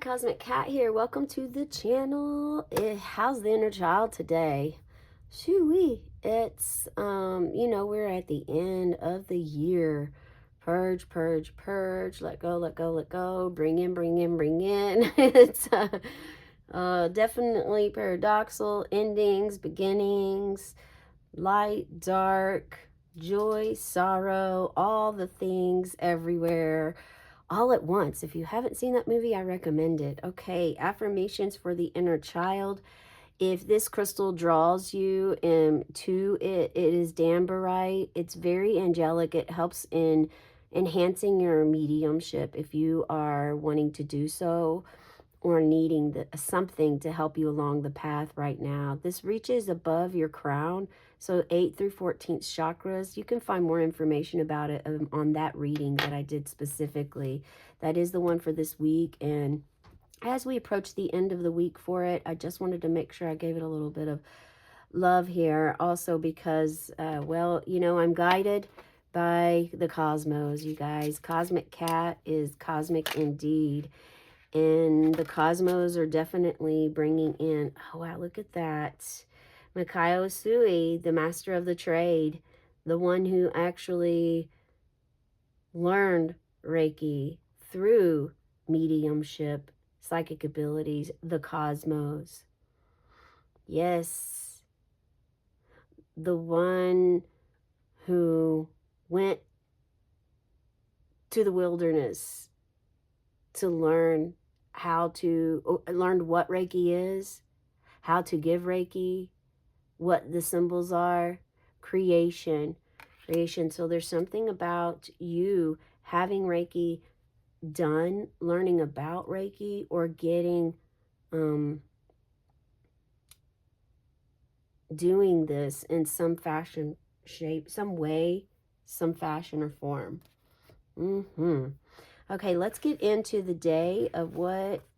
Cosmic Cat here. Welcome to the channel. How's the inner child today? Shoo-wee. It's, we're at the end of the year. Purge, purge, purge. Let go, let go, let go. Bring in, bring in, bring in. It's definitely paradoxal. Endings, beginnings, light, dark, joy, sorrow, all the things everywhere all at once. If you haven't seen that movie, I recommend it. Okay, affirmations for the inner child. If this crystal draws you to it, it is Danburite. It's very angelic. It helps in enhancing your mediumship if you are wanting to do so or needing something to help you along the path right now. This reaches above your crown, so 8th through 14th chakras. You can find more information about it on that reading that I did specifically. That is the one for this week, and as we approach the end of the week for it, I just wanted to make sure I gave it a little bit of love here also because, I'm guided by the cosmos, you guys. Cosmic Cat is cosmic indeed. And the cosmos are definitely bringing in, oh wow, look at that. Mikao Usui, the master of the trade, the one who actually learned Reiki through mediumship, psychic abilities, the cosmos. Yes, the one who went to the wilderness to learn learned what Reiki is, how to give Reiki, what the symbols are, creation. So there's something about you having Reiki done, learning about Reiki, or getting, doing this in some fashion, shape, some way, some fashion or form. Okay, let's get into the day of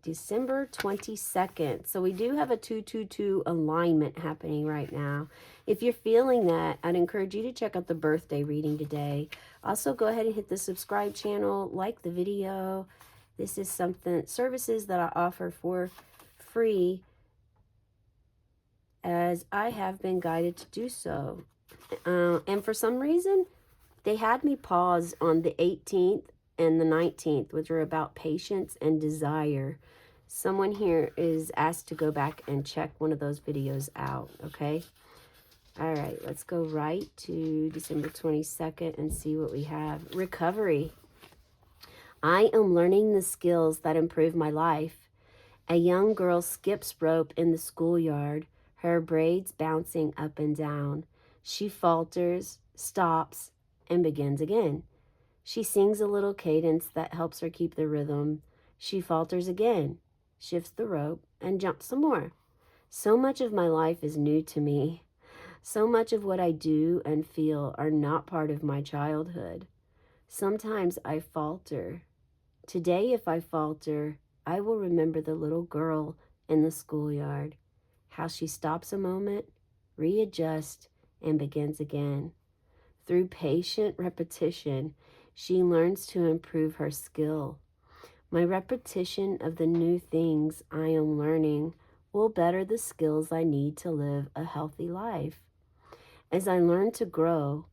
December 22nd. So we do have a 222 alignment happening right now. If you're feeling that, I'd encourage you to check out the birthday reading today. Also, go ahead and hit the subscribe channel, like the video. This is services that I offer for free as I have been guided to do so. And for some reason, they had me pause on the 18th and the 19th, which are about patience and desire. Someone here is asked to go back and check one of those videos out, okay? All right, let's go right to December 22nd and see what we have. Recovery. I am learning the skills that improve my life. A young girl skips rope in the schoolyard, her braids bouncing up and down. She falters, stops, and begins again. She sings a little cadence that helps her keep the rhythm. She falters again, shifts the rope, and jumps some more. So much of my life is new to me. So much of what I do and feel are not part of my childhood. Sometimes I falter. Today, if I falter, I will remember the little girl in the schoolyard, how she stops a moment, readjusts, and begins again. Through patient repetition, she learns to improve her skill. My repetition of the new things I am learning will better the skills I need to live a healthy life. As I learn to grow,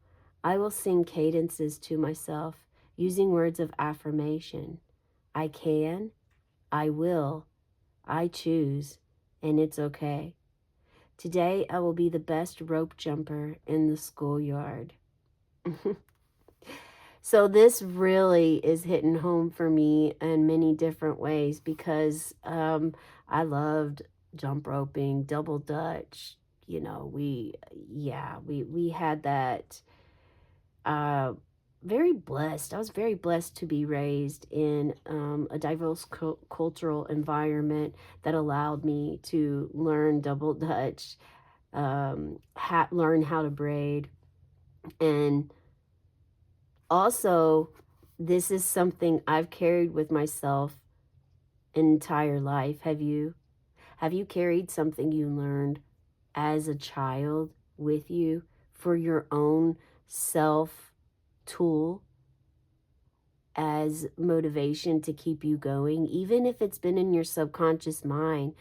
I will sing cadences to myself using words of affirmation. I can, I will, I choose, and it's okay. Today I will be the best rope jumper in the schoolyard. So this really is hitting home for me in many different ways because I loved jump roping, double dutch. You know, we had that. Very blessed. I was very blessed to be raised in a diverse cultural environment that allowed me to learn double dutch, learn how to braid, and also, this is something I've carried with myself an entire life. Have you? Have you carried something you learned as a child with you for your own self tool? as motivation to keep you going, even if it's been in your subconscious mind.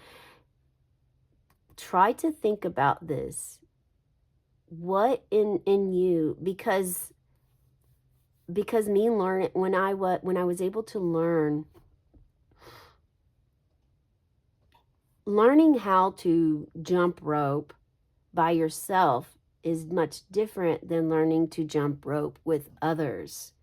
Try to think about this. What in you, because me learn when I was able to learning how to jump rope by yourself is much different than learning to jump rope with others.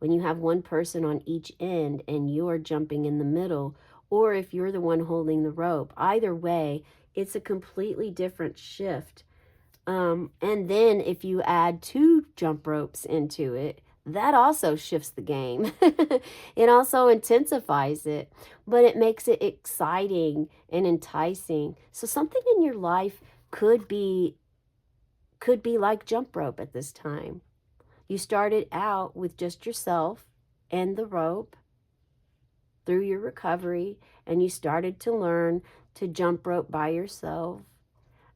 When you have one person on each end and you're jumping in the middle, or if you're the one holding the rope, either way, it's a completely different shift. And then if you add 2 jump ropes into it, that also shifts the game. It also intensifies it, but it makes it exciting and enticing. So something in your life could be like jump rope at this time. You started out with just yourself and the rope through your recovery, and you started to learn to jump rope by yourself,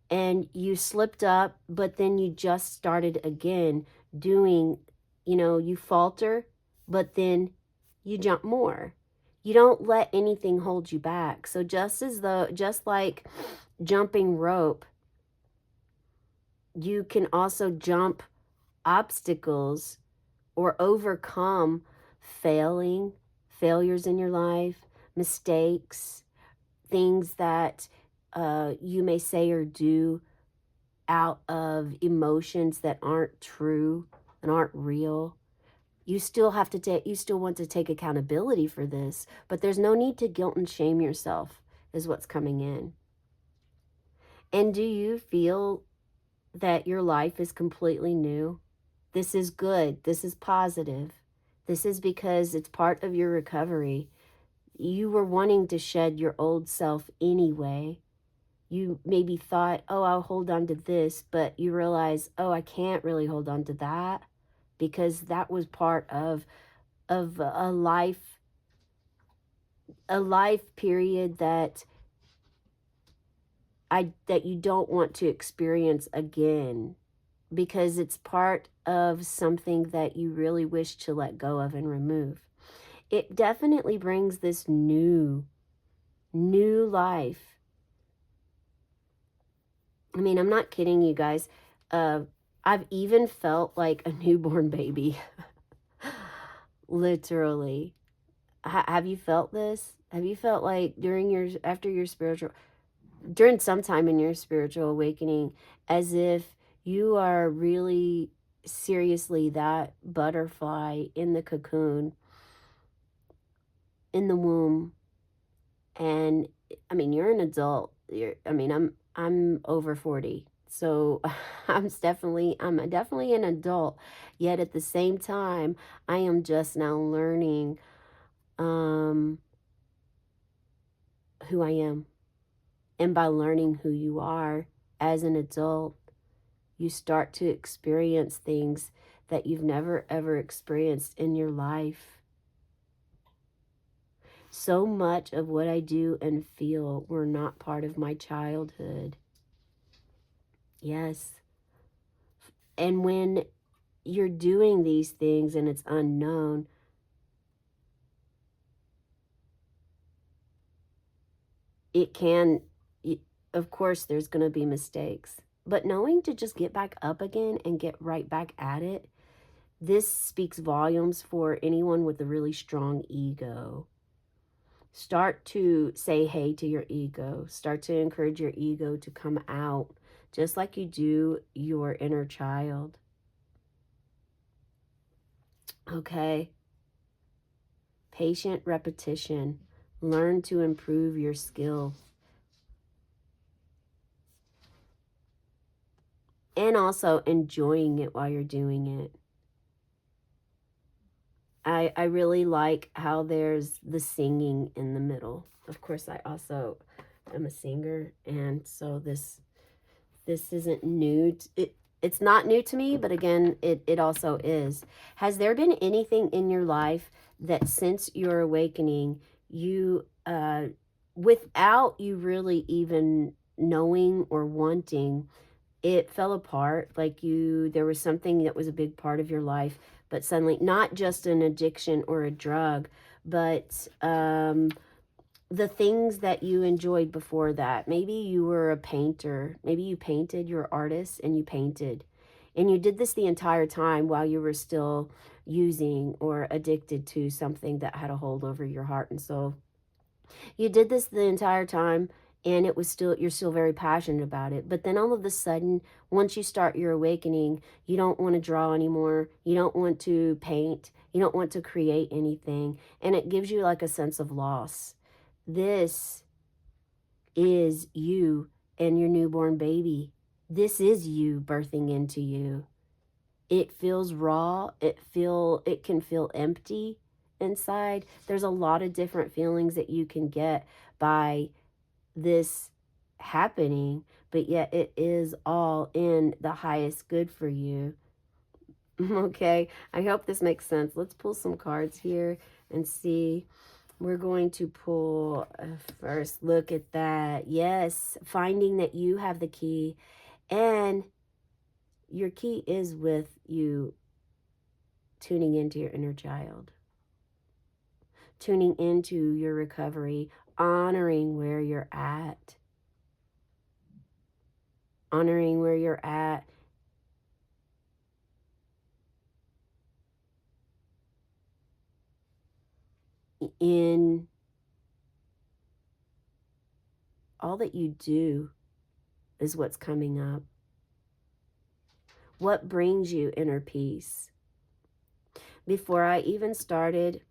and you slipped up, but then you just started again doing, you falter, but then you jump more. You don't let anything hold you back. So just like jumping rope, you can also jump obstacles or overcome failures in your life, mistakes, things that you may say or do out of emotions that aren't true and aren't real. You still want to take accountability for this, but there's no need to guilt and shame yourself, is what's coming in. And do you feel that your life is completely new? This is good. This is positive. This is because it's part of your recovery. You were wanting to shed your old self anyway. You maybe thought, oh, I'll hold on to this, but you realize, oh, I can't really hold on to that because that was part of a life period that you don't want to experience again, because it's part of something that you really wish to let go of and remove. It definitely brings this new life. I mean, I'm not kidding you guys. I've even felt like a newborn baby. Literally. Have you felt this? Have you felt like during some time in your spiritual awakening, as if you are really seriously that butterfly in the cocoon, in the womb? And I mean, you're an adult. I'm over 40. So I'm definitely an adult. Yet at the same time, I am just now learning who I am. And by learning who you are as an adult, you start to experience things that you've never ever experienced in your life. So much of what I do and feel were not part of my childhood. Yes. And when you're doing these things and it's unknown, of course, there's going to be mistakes. But knowing to just get back up again and get right back at it, this speaks volumes for anyone with a really strong ego. Start to say hey to your ego. Start to encourage your ego to come out, just like you do your inner child. Okay? Patient repetition. Learn to improve your skill. And also enjoying it while you're doing it. I really like how there's the singing in the middle. Of course, I also am a singer, and so this isn't new. It's not new to me, but again, it also is. Has there been anything in your life that since your awakening, you, without you really even knowing or wanting, it fell apart? Like there was something that was a big part of your life, but suddenly, not just an addiction or a drug, but the things that you enjoyed before that. Maybe you were a painter. Maybe you painted, you're an artist and you painted. And you did this the entire time while you were still using or addicted to something that had a hold over your heart and soul. You did this the entire time and it was still, you're still very passionate about it. But then all of a sudden, once you start your awakening, you don't want to draw anymore. You don't want to paint. You don't want to create anything. And it gives you like a sense of loss. This is you and your newborn baby. This is you birthing into you. It feels raw. It can feel empty inside. There's a lot of different feelings that you can get by this happening, but yet it is all in the highest good for you. Okay, I hope this makes sense. Let's pull some cards here and see. We're going to pull first. Look at that. Yes, finding that you have the key, and your key is with you tuning into your inner child, tuning into your recovery, honoring where you're at, honoring where you're at. In all that you do is what's coming up. What brings you inner peace? Before I even started,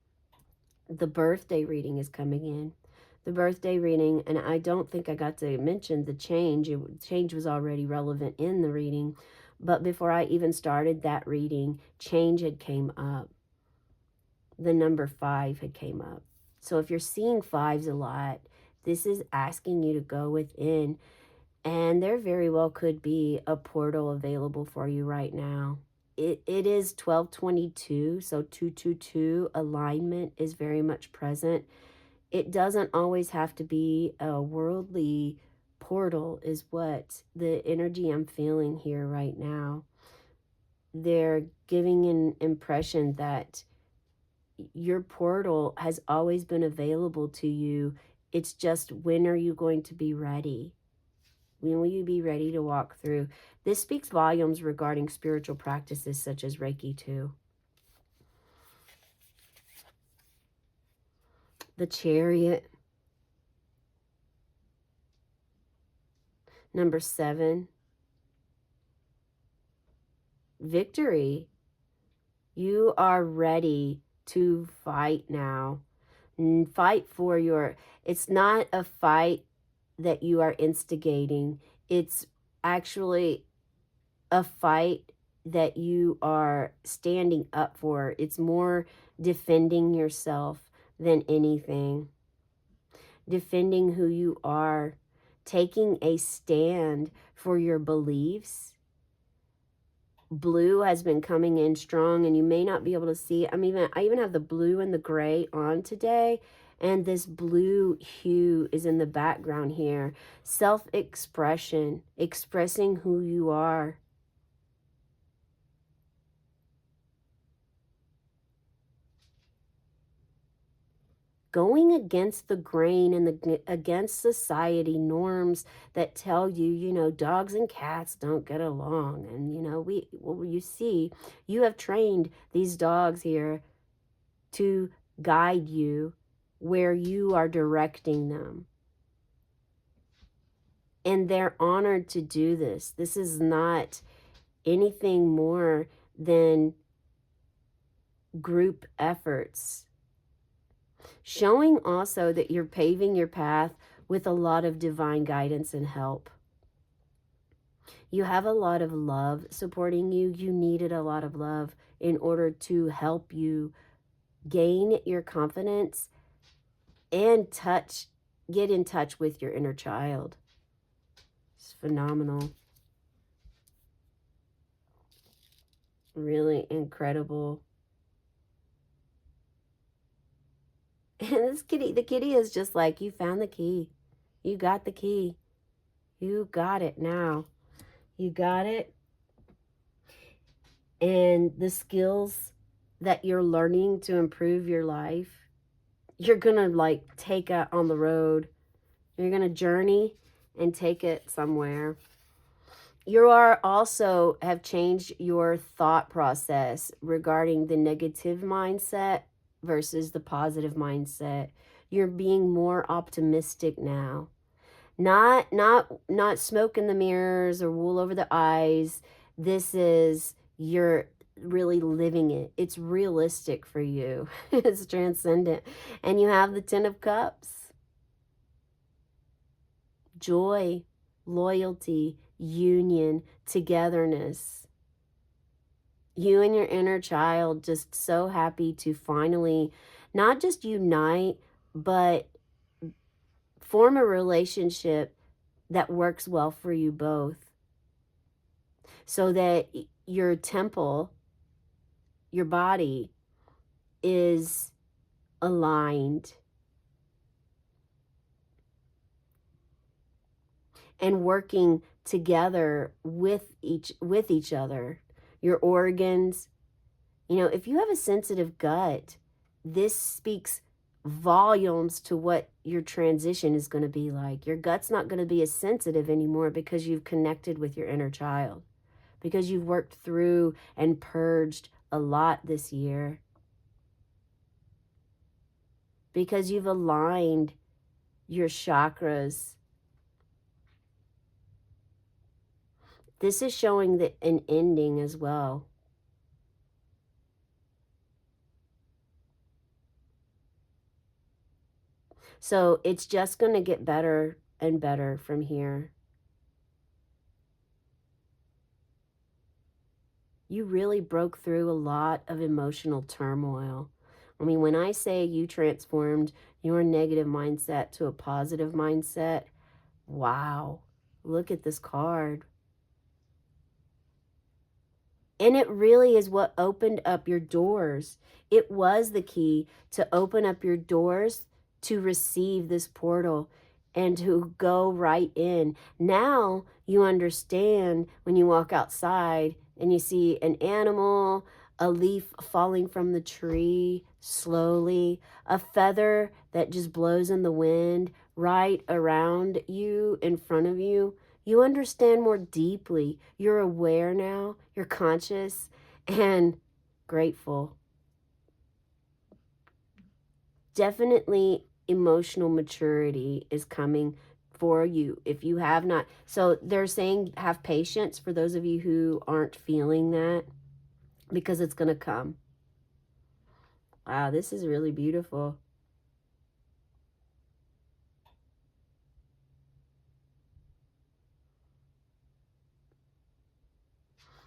the birthday reading is coming in. The birthday reading, and I don't think I got to mention the change. Change was already relevant in the reading, but before I even started that reading, change had came up. The number 5 had came up. So if you're seeing 5s a lot, this is asking you to go within, and there very well could be a portal available for you right now. It is 1222, so 222 alignment is very much present. It doesn't always have to be a worldly portal is what the energy I'm feeling here right now. They're giving an impression that your portal has always been available to you. It's just, when are you going to be ready? When will you be ready to walk through? This speaks volumes regarding spiritual practices such as Reiki too. The Chariot. Number 7. Victory. You are ready to fight now. Fight for your, it's not a fight that you are instigating. It's actually a fight that you are standing up for. It's more defending yourself than anything. Defending who you are, taking a stand for your beliefs. Blue has been coming in strong, and you may not be able to see. I even have the blue and the gray on today, and this blue hue is in the background here. Self-expression, expressing who you are. Going against the grain and against society norms that tell you, dogs and cats don't get along. And, you see, you have trained these dogs here to guide you where you are directing them. And they're honored to do this. This is not anything more than group efforts. Showing also that you're paving your path with a lot of divine guidance and help. You have a lot of love supporting you. You needed a lot of love in order to help you gain your confidence and get in touch with your inner child. It's phenomenal. Really incredible. And the kitty is just like, you found the key. You got the key. You got it now. You got it. And the skills that you're learning to improve your life. You're gonna like take it on the road. You're gonna journey and take it somewhere. You are also have changed your thought process regarding the negative mindset versus the positive mindset. You're being more optimistic now. Not smoke in the mirrors or wool over the eyes. This is you're really living it. It's realistic for you. It's transcendent. And you have the 10 of cups. Joy, loyalty, union, togetherness. You and your inner child just so happy to finally not just unite, but form a relationship that works well for you both, so that your temple, your body, is aligned and working together with each other. Your organs, if you have a sensitive gut, this speaks volumes to what your transition is going to be like. Your gut's not going to be as sensitive anymore because you've connected with your inner child, because you've worked through and purged a lot this year, because you've aligned your chakras. This is showing an ending as well. So it's just going to get better and better from here. You really broke through a lot of emotional turmoil. I mean, when I say you transformed your negative mindset to a positive mindset, wow, look at this card. And it really is what opened up your doors. It was the key to open up your doors to receive this portal and to go right in. Now you understand when you walk outside and you see an animal, a leaf falling from the tree slowly, a feather that just blows in the wind right around you, in front of you. You understand more deeply. You're aware now. You're conscious and grateful. Definitely emotional maturity is coming for you if you have not. So they're saying have patience for those of you who aren't feeling that, because it's going to come. Wow, this is really beautiful.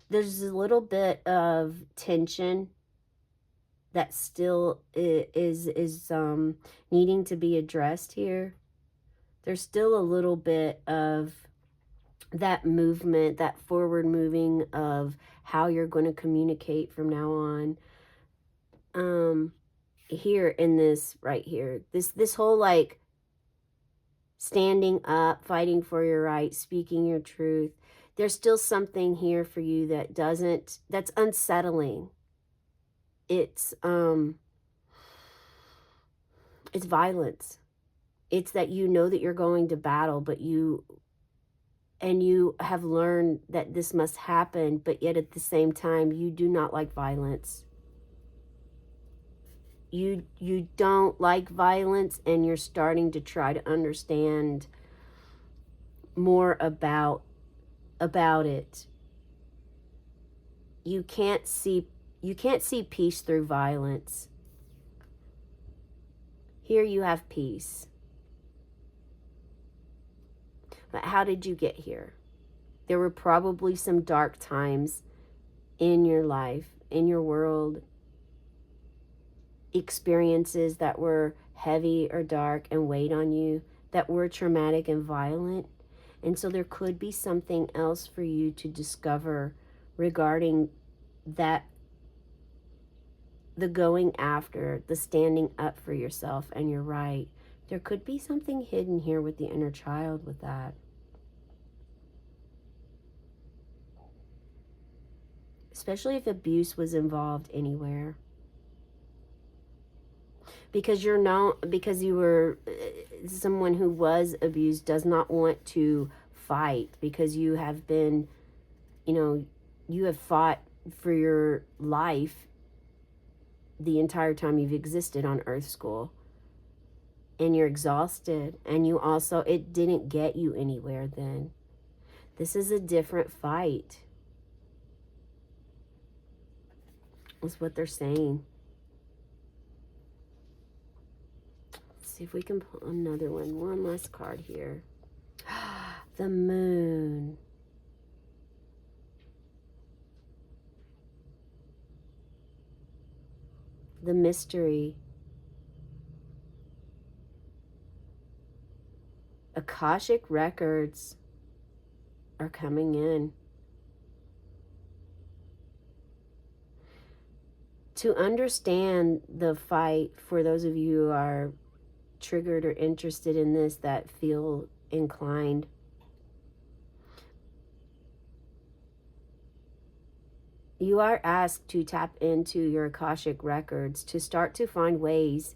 There's a little bit of tension that still is needing to be addressed here. There's still a little bit of that movement, that forward moving of how you're going to communicate from now on. Here in this right here, this whole like standing up, fighting for your right, speaking your truth. There's still something here for you that's unsettling. It's violence. It's that you know that you're going to battle, but you have learned that this must happen, but yet at the same time, you do not like violence. You don't like violence, and you're starting to try to understand more about it. You can't see peace through violence. Here you have peace. But how did you get here? There were probably some dark times in your life, in your world, experiences that were heavy or dark and weighed on you, that were traumatic and violent. And so there could be something else for you to discover regarding that, the going after, the standing up for yourself and your right. There could be something hidden here with the inner child with that. Especially if abuse was involved anywhere. because because you were someone who was abused does not want to fight, because you have been, you have fought for your life the entire time you've existed on Earth School, and you're exhausted, and you also, it didn't get you anywhere then. This is a different fight. That's what they're saying. Let's see if we can pull another one last card here. The Moon. The mystery. Akashic records are coming in. To understand the fight, for those of you who are triggered or interested in this, that feel inclined, you are asked to tap into your Akashic records to start to find ways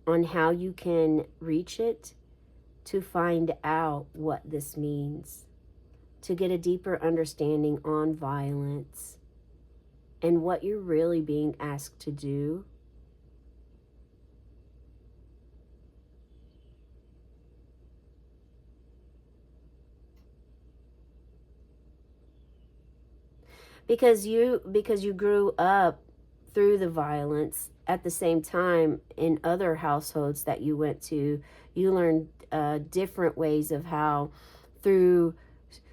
on how you can reach it, to find out what this means, to get a deeper understanding on violence and what you're really being asked to do. Because you grew up through the violence. At the same time, in other households that you went to, you learned different ways of how, through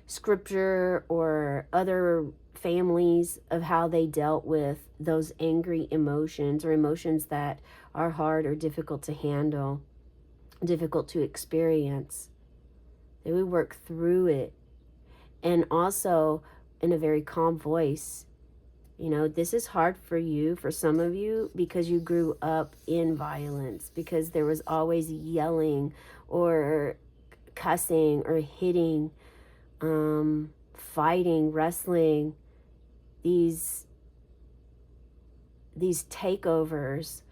scripture or other families, of how they dealt with those angry emotions, or emotions that are hard or difficult to handle, difficult to experience. They would work through it. And also in a very calm voice. This is hard for you, for some of you, because you grew up in violence, because there was always yelling or cussing or hitting, fighting, wrestling, these takeovers,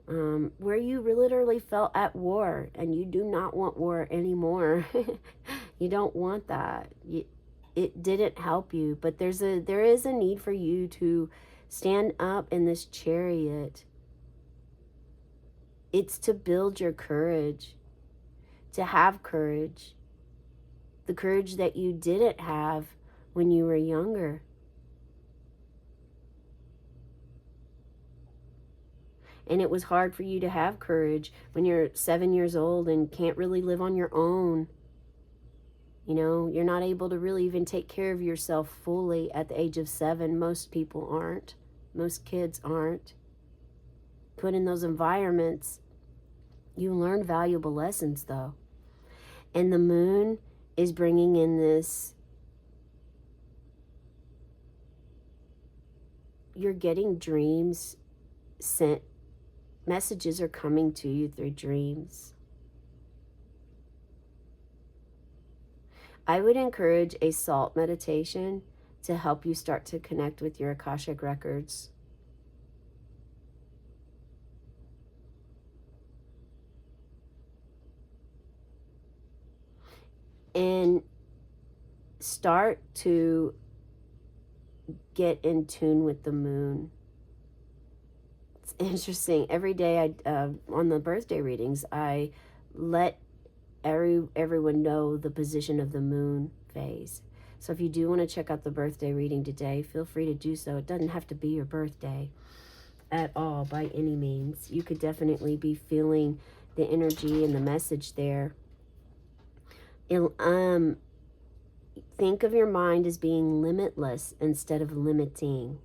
where you literally felt at war, and you do not want war anymore. You don't want that. It didn't help you, but there is a need for you to stand up in this chariot. It's to build your courage, to have courage, the courage that you didn't have when you were younger. And it was hard for you to have courage when you're 7 years old and can't really live on your own. You're not able to really even take care of yourself fully at the age of 7. Most people aren't. Most kids aren't. Put in those environments, you learn valuable lessons, though. And the Moon is bringing in this. You're getting dreams sent. Messages are coming to you through dreams. I would encourage a salt meditation to help you start to connect with your Akashic records. And start to get in tune with the moon. It's interesting. Every day on the birthday readings, I let everyone know the position of the moon phase. So if you do want to check out the birthday reading today, feel free to do so. It doesn't have to be your birthday at all, by any means. You could definitely be feeling the energy and the message there. Think of your mind as being limitless instead of limiting.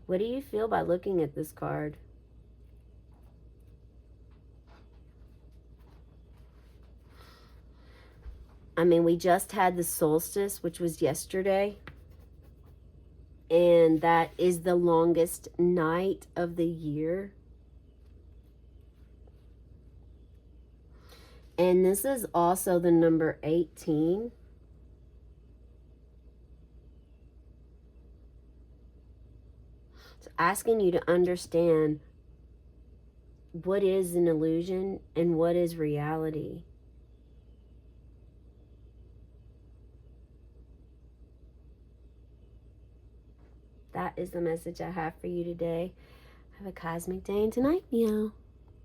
What do you feel by looking at this card? We just had the solstice, which was yesterday, and that is the longest night of the year. And this is also the number 18. asking you to understand what is an illusion and what is reality. That is the message I have for you today. Have a cosmic day and tonight, meow.